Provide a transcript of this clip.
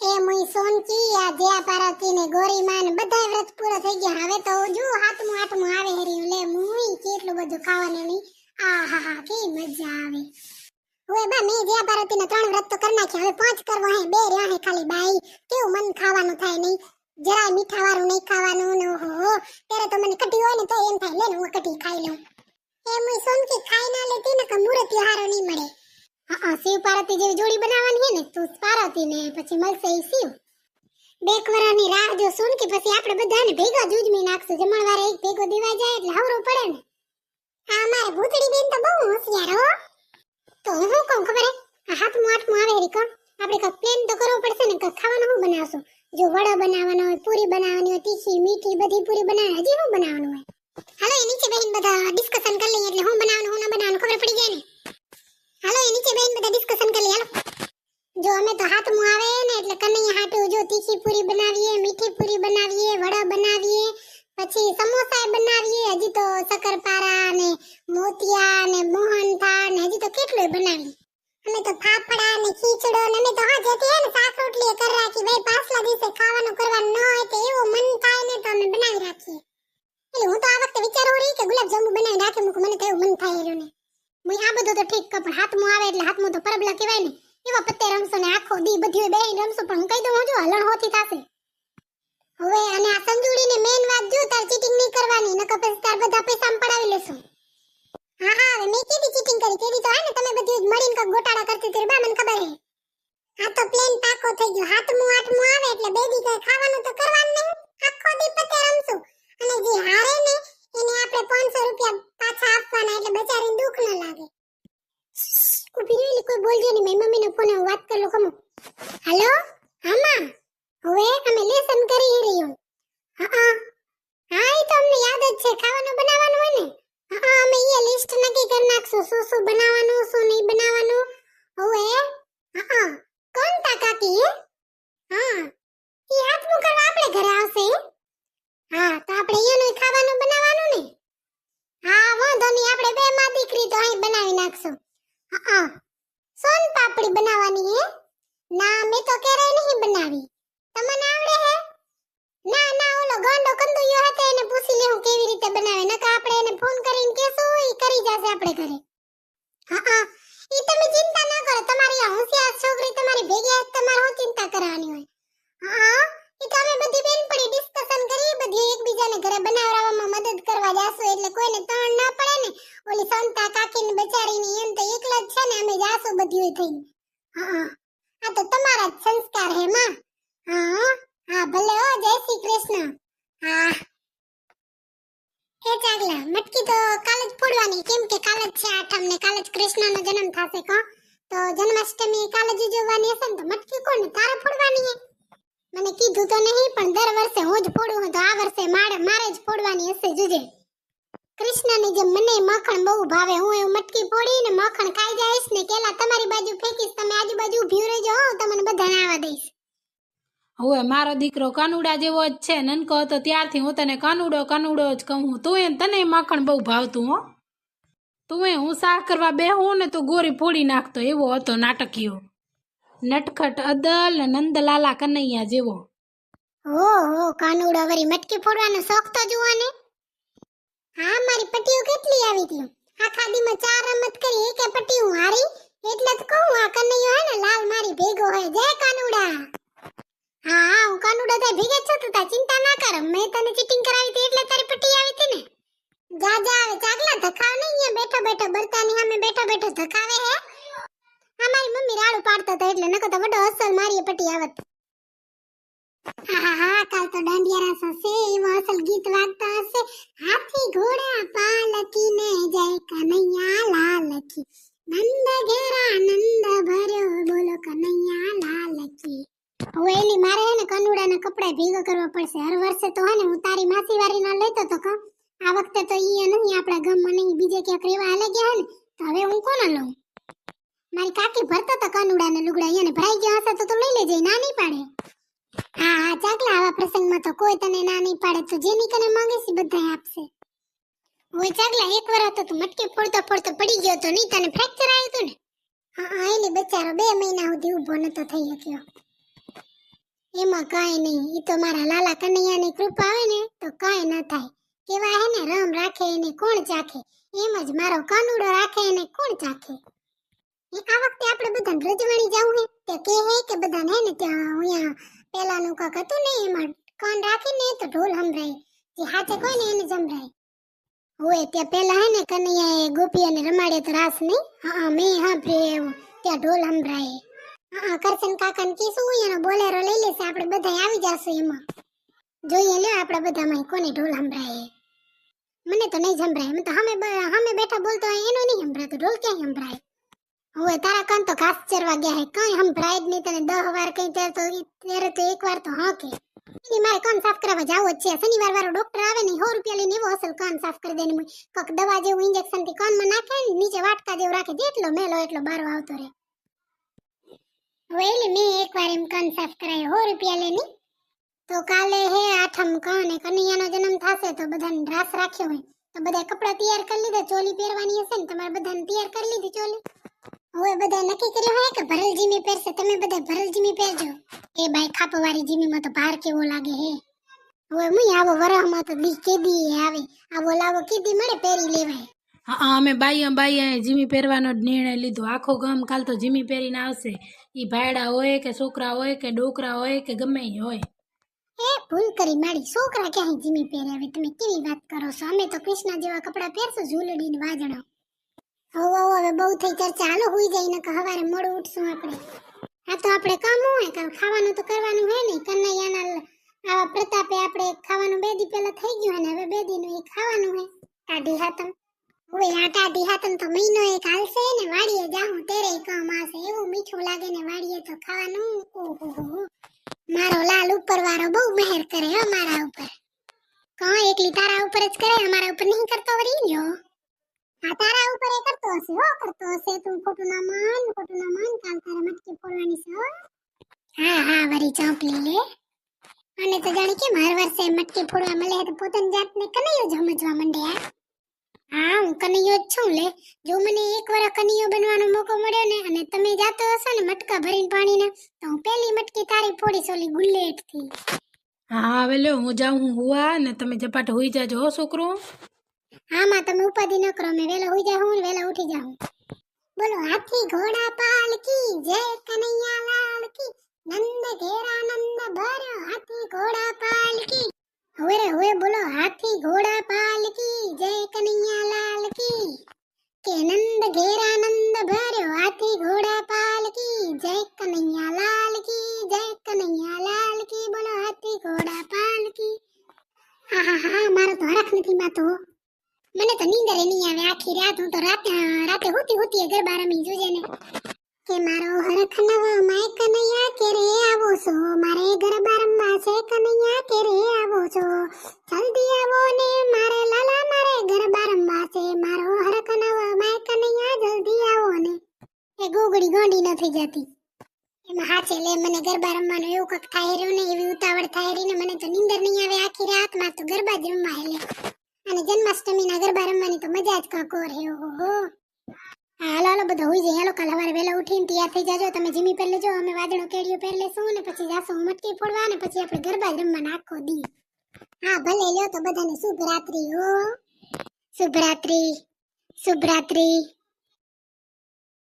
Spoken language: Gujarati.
એ મુઈ સોનકી આ જયા પાર્વતી ને ગોરીમાં ને બધાય વ્રત પૂરા થઈ ગયા. હવે તો જો હાથમું આવે હરી લે મુઈ કેટલું બધું ખાવાનું નહીં. આહાહા કે મજા આવે. હવે બા મેં જયા પાર્વતી ના 3 વ્રત તો કરી નાખ્યા. હવે 5 કરવા હે. 2 રહ્યા હે ખાલી. બાઈ કેવું મન ખાવાનું થાય નહીં. જરાય મીઠા વાળું નહીં ખાવાનું ને. ઓહો ત્યારે તો મને કઢી હોય ને તો એમ થાય લે ને હું કઢી ખાઈ લઉં. એ મુઈ સોનકી ખાઈ ના લેતી ને કે મુરત હારો નહીં મળે. હા શિવ પાર્વતી જેવી જોડી બનાવવાની હે ને તું પાર્વતી ને પછી મળશે ઈ શિવ. 2 વર્ષની રાહ જો સુન કે પછી આપણે બધાને ભેગા જુજમી નાખશું. જમણવારે એક ભેગો દેવાઈ જાય એટલે હવરો પડે ને. આ મારે ભૂતડી બેન તો બહુ હોશિયાર હો. તો હું કહું ખબર હે આ હાથમું આવે રી કો આપણે ક પ્લાન તો કરવો પડશે ને કે ખાવાનું શું બનાવશું. જો વડા બનાવવાનો હોય, પૂરી બનાવવાની હોય, તીખી મીઠી બધી પૂરી બનાવવાની. હજી શું બનાવવાનું હોય? હાલો એ નીચે બેહીને બધા ડિસ્કશન કરી લઈએ એટલે હું બનાવવાનું હું ન બનાવવાનું ખબર પડી જાય ને. હાલો એ નીચે બેહીને બધા ડિસ્કશન કરી લઈએ. હાલો જો અમે તો હાથમું આવે ને એટલે કનૈયા હાટું જો તીખી પૂરી બનાવીએ, મીઠી પૂરી બનાવીએ, વડા બનાવીએ, પછી સમોસા બનાવીએ, હજી તો શક્કરપારા ને મોતિયા ને મોહનથાળ ને હજી તો કેટલું બનાવીએ. અમે તો ફાફડા ને ખીચડો ને અમે તો હા જતી હે ને શાક રોટલી કરી રાખી. ભાઈ પાછલા દિવસે ખાવાનું કરવાનું ન હોય તો એવું મન થાય ને તો અમે બનાવી રાખીએ. એટલે હું તો આ વખતે વિચારું રહી કે ગુલાબ જાંબુ બનાવી રાખી મૂકું. મને તો એવું મન થાય રહ્યું ને. હું આ બધું તો ઠીક કર પણ હાથમું આવે એટલે હાથમું તો પરબલા કહેવાય ને. એવા પત્તે રમશો ને આખો દી બધી બેહી રમશો. પણ હું કહી દઉં જો હલણ હોતી થાશે. હવે અને આ સંજુડી ને મેન વાત જો તાર ચીટિંગ નહીં કરવાની નકર પછી તાર બધા પૈસા પડાવી લેશું. હા હવે મેં કેવી ચીટિંગ કરી કેવી તો હે ને તમે બધી મળીને ક ગોટાળા કરતી હતી બા મને ખબર હે. આ તો પ્લેન પાકો થઈ ગયો. હાથમું આવે એટલે બેબી કઈ ખાવાનું તો કરવાનું નહીં. આખો દી પત્તે રમશું અને જે હારે ને એને આપણે 500 રૂપિયા પાછા આપવાના એટલે બચારીને દુખ ન લાગે. ઉભી રહી કોઈ બોલજો નહીં. મેં મમ્મીનો ફોન વાત કરી લો કમો. હાલો હામાં હવે અમે લેસન કરી રહ્યો. હા એ તો અમને યાદ જ છે ખાવાનું બનાવવાનું હોય ને. હા અમે એ લિસ્ટ નક્કી કરી નાખશું શું શું બનાવવાનું શું નહીં બનાવવાનું. હવે કોણ તા કાકી હે? હા ઈ હાથમું કરવા આપણે ઘરે આવશે. હા તો આપણે એનું ખાવાનું બનાવવાનું ને. હા વાંધો નહીં આપણે બે માં દીકરી તો અહીં બનાવી નાખશું. સોન પાપડી બનાવવાની હે? ના મેં તો ક્યારે નહીં બનાવી. તમને આવડે હે? ના ઓલો ગાંડો કંદુયો હતો એને પૂછી લેવું કેવી રીતે બનાવે. નકા આપણે એને ફોન કરીને કહેશું ઈ કરી જશે આપણે ઘરે. ઈ તમે ચિંતા ના કરો. તમારી આ હોશિયાર છોકરી તમારી ભેગી આજ તમારે હું ચિંતા કરવાની હોય. ઈ તો અમે બધી બેનપણી ડિસ્કશન કરી બધી એકબીજાને ઘરે બનાવવામાં મદદ કરવા જાશું એટલે કોઈને તણ ના પડે ને. ઓલી સંતા કાકીને બચારીની એમ તો એકલા જ છે ને અમે જાશું બધી થઈને. આ તો તમારા જ સંસ્કાર હે માં. હા ભલે હો જય શ્રી કૃષ્ણ. હા એ ચાગલા મટકી તો કાલ જ ફોડવાની કેમ કે કાલ જ છે આઠમ ને કાલ જ કૃષ્ણનો જન્મ થાશે કો તો જન્માષ્ટમી કાલ જ ઉજવવાની હશે ને તો મટકી કોને તારે ફોડવાની હે? મને કીધું તો નહીં પણ દર વર્ષે હું જ ફોડું હું તો આ વર્ષે મારે જ ફોડવાની હશે જોજે. કૃષ્ણની જેમ મને મખણ બહુ ભાવે. હું એવું મટકી ફોડીને મખણ ખાઈ જઈશ ને કેલા તમારી બાજુ ફેંકીશ. તમે આજુબાજુ ઊભી રહેજો હું તમને બધાને આવા દઈશ. હવે મારો દીકરો કાનુડા જેવો જ છે. નનકો હતો ત્યારથી હું તને કાનુડો જ કહું. તું તને મખણ બહુ ભાવતું હો. તું હું શાક કરવા બેહું ને તું ગોરી ફોડી નાખતો એવો હતો નાટકીયો. નટખટ અદલ ને નંદલાલા કનૈયા જેવો. ઓહો કાનુડો વરી મટકી ફોડવાનો શોખ તો જુઓ ને. હા મારી પટીઓ કેટલી આવી હતી. આખા દીમાં 4 રમત કરી એકે પટીઓ હારી એટલે જ કહું આ કનૈયો હે ને લાલ મારી ભેગો હોય. જય કાનુડા. હા હું કાનુડો તારી ભેગા જ છું તા ચિંતા ના કર. મેં તને ચીટિંગ કરાવી હતી એટલે તારી પટી આવી હતી ને. જા આવે ચાગલા ધકાવ નહીં અહીંયા બેઠો બરતાની સામે બેઠો ધકાવે હે. મારી મમ્મી રાડું પાડતા હતા એટલે નકર તો વડો અસલ મારી પટી આવત. હા કાલ તો દાંડિયા રાસ હશે એવો અસલ ગીત વાગતા હશે. હાથી ઘોડા પાલકી ને જય કનૈયા લાલ કી. નંદ ઘેરા નંદ ભર્યો બોલો કનૈયા લાલ કી. હવે એલી મારે હે ને કનુડાના કપડા ભેગા કરવા પડશે. હર વર્ષે તો હે ને હું તારી માસી વારી ના લેતો તો કા આ વખતે તો ઈ નહીં આપણા ગામમાં નહીં બીજે ક્યાંક રેવા હાલે ગયા હે ને તો હવે હું કોના લઉં? મારી કાકી ભરતા તો કનુડાના લુગડા એને ભરાઈ ગયા હશે તો લઈ લેજે ના નહીં પાડે. હા ચાકલા આવા પ્રસંગમાં તો કોઈ તને ના નહીં પાડે તો જેની કને માંગીશ બધાય આપશે. ઓય ચાકલા એક વાર તો તું મટકી ફોડતો પડી ગયો તો નહીં તને ફ્રેક્ચર આવ્યું હતું ને. એલી બચારો 2 મહિના સુધી ઊભો નતો થઈ શક્યો. એમાં કાંઈ નહીં, ઈ તો મારા લાલા કનૈયાની કૃપા આવે ને તો કાંઈ ન થાય. કેવા હે ને રામ રાખે એને કોણ ચાખે, એમ જ મારો કાનુડો રાખે એને કોણ ચાખે. આ વખતે આપણે બધાને રજવાણી જાવું હે તે કે હે કે બધાને હે ને ત્યાં અહીંયા પેલાનું કાક હતું ને એમાં કાન રાખીને તો ઢોલ સંભળાય, જે હાથે કોઈ ને એને સંભળાય. હોય ત્યાં પેલા હે ને કનૈયાએ ગોપીઓને રમાડે તો રાસ નહીં. હા મેં સાંભળ્યું એવું, ત્યાં ઢોલ સંભળાય. હા કરશન કાકાને કીશું એનો બોલેરો લઈ લેશે, આપણે બધા આવી જશું એમાં. જોઈએ લે આપણે બધામાં કોને ઢોલ સંભળાય. મને તો નહીં સંભળાય, મને તો સામે બેઠા બોલતો હોય એનો નહીં સંભળાતો, ઢોલ ક્યાંય સંભળાય. હવે તારા કાન તો ઘાસ ચરવા ગયા હે, કઈ સંભળાય જ નહીં તને. 10 વાર કઈ ત્યારે તો એક વાર તો હાકે. એની મારે કાન સાફ કરાવવા જાવ જ છે. શનિવાર વાળો ડોક્ટર આવે ને 100 રૂપિયા લઈને એવો અસલ કાન સાફ કરી દે ને કક દવા જેવું ઇન્જેક્શન થી કાનમાં નાખે ને નીચે વાટકા જેવું રાખે, જેટલો મેલો એટલો બારો આવતો રહે. હવે એટલે મેં એકવાર એમ કાન સાફ કરાયો 100 રૂપિયા લઈને. તો કાલે હે આઠમ કાને કનૈયાનો જન્મ થશે તો બધાને રાસ રાખ્યો હોય તો બધા કપડા તૈયાર કરી લીધા. ચોલી પહેરવાની હશે ને તમારે બધાને તૈયાર કરી લીધી ચોલી. હવે બધા નક્કી કર્યું હોય કે ભરલ જીમી પહેરશે, તમે બધા ભરલ જીમી પહેરજો. એ બાઈ ખાપવાળી જીમીમાં તો ભાર કેવો લાગે હે. હવે મુઈ આવો વરહમાં તો દી કેદી આવે, આવો લાવો કેદી મળે પહેરી લેવાય. હા અમે બાઈએ જીમી પહેરવાનો જ નિર્ણય લીધો. આખો ગામ કાલ તો જીમી પહેરીને આવશે. ઈ ભાયડા હોય કે છોકરા હોય કે ડોકરા હોય કે ગમે ઈ હોય. એ ભૂલ કરી માડી, છોકરા ક્યાંય જીમી પહેરે? હવે તમે કેવી વાત કરો છો? અમે તો કૃષ્ણ જેવા કપડા પહેરશું, ઝૂલડી ને વાજણો. હવે બહુ થઈ ચર્ચા, હાલો હુઈ જઈને કે હવારે મોડું ઉઠશું આપણે. આ તો આપણે કામ હોય કે ખાવાનું તો કરવાનું હે નહીં. કનૈયાના આવા પ્રતાપે આપણે ખાવાનું 2 દી પહેલા થઈ ગયું ને હવે 2 દીનું એ ખાવાનું હે. ટાઢી હાતમ હોય, આ ટાઢી હાતમ તો મહિનો એક હાલશે ને વાડીએ જાઉં તેરે કામ આવશે. એવું મીઠું લાગે ને વાડીએ તો ખાવાનું. ઓહો મારો લાલ ઉપર વાળો બહુ મહેર કરે હો મારા ઉપર. કાં એકલી તારા ઉપર જ કરે, અમારા ઉપર નહીં કરતો વરી લ્યો. આ તારા ઉપર એ કરતો હશે હો, કરતો હશે. તું ખોટું ના માન, કાલ તારે મટકી ફોડવાની છે હો. હા વરી ચોંપલી લે. અને તો જાણે કેમ હર વર્ષે મટકી ફોડવા મળે તો પોતાની જાતને કનૈયો જ સમજવા માંડ્યા. હા હું કનૈયો જ છું લે. જો મને એક વાર કનૈયો બનવાનો મોકો મળ્યો ને અને તમે જાતો હશો ને મટકા ભરીને પાણીને તો હું પહેલી મટકી તારી ફોડીશ ઓલી બુલેટ થી. હા હવે લ્યો હું જાઉં હું હુવા ને તમે ઝપાટ હોઈ જાજો હો છોકરો. હા માં તમે ઉપાધિ ન કરો, મેં વેલા હોઈ જાઉં ને વેલા ઉઠી જાઉં. બોલો હાથી ઘોડા પાલકી જય કનૈયા લાલ કી, નંદ ઘેરા નંદ ભર્યો હાથી ઘોડા પાલકી. હવે બોલો હાથી ઘોડા પાલકી જય કનૈયા લાલ કી, કે નંદ ઘેરા નંદ ભર્યો હાથી ઘોડા પાલકી જય કનૈયા લાલ કી, જય કનૈયા લાલ કી. બોલો હાથી ઘોડા પાલકી. હા મારો તો હરખ નથી માતો. મને તો નીંદર નહીં આવે આખી રાત. હું તો રાતે હોતી ગરબા રમી જોજે ને. કે મારો હરખ નવો માય કનૈયા કે રે આવો છો, મારે ગરબા રમવા છે કનૈયા કે રે આવો છો, જલ્દી આવો ને મારે લાલા મારે ગરબા રમવા છે. મારો હરખ નવો માય કનૈયા જલ્દી આવો ને. એ ગોગડી ગોંડી નથી જતી એમાં હાચે લે. મને ગરબા રમવાનું એવું કક થાય રહ્યું ને, એવી ઉતાવળ થાય રહી ને, મને તો નીંદર નહીં આવે આખી રાત. માં તો ગરબા જ રમવા હેલે. અને જન્માષ્ટમીના ગરબા રમવાની તો મજા જ કાંક ઓર હે. ઓહો હાલો બધા હોઈ જાય. હાલો કાલ સવારે વહેલા ઉઠીને તૈયાર થઈ જાજો. તમે જીમી પહેર લેજો, અમે વાદળો કેડિયો પહેર લેશું ને પછી જાશું મટકી ફોડવા ને પછી આપણે ગરબા જ રમવાના આખો દી. હા ભલે લ્યો તો બધાને શુભ રાત્રિ હો. શુભ રાત્રિ.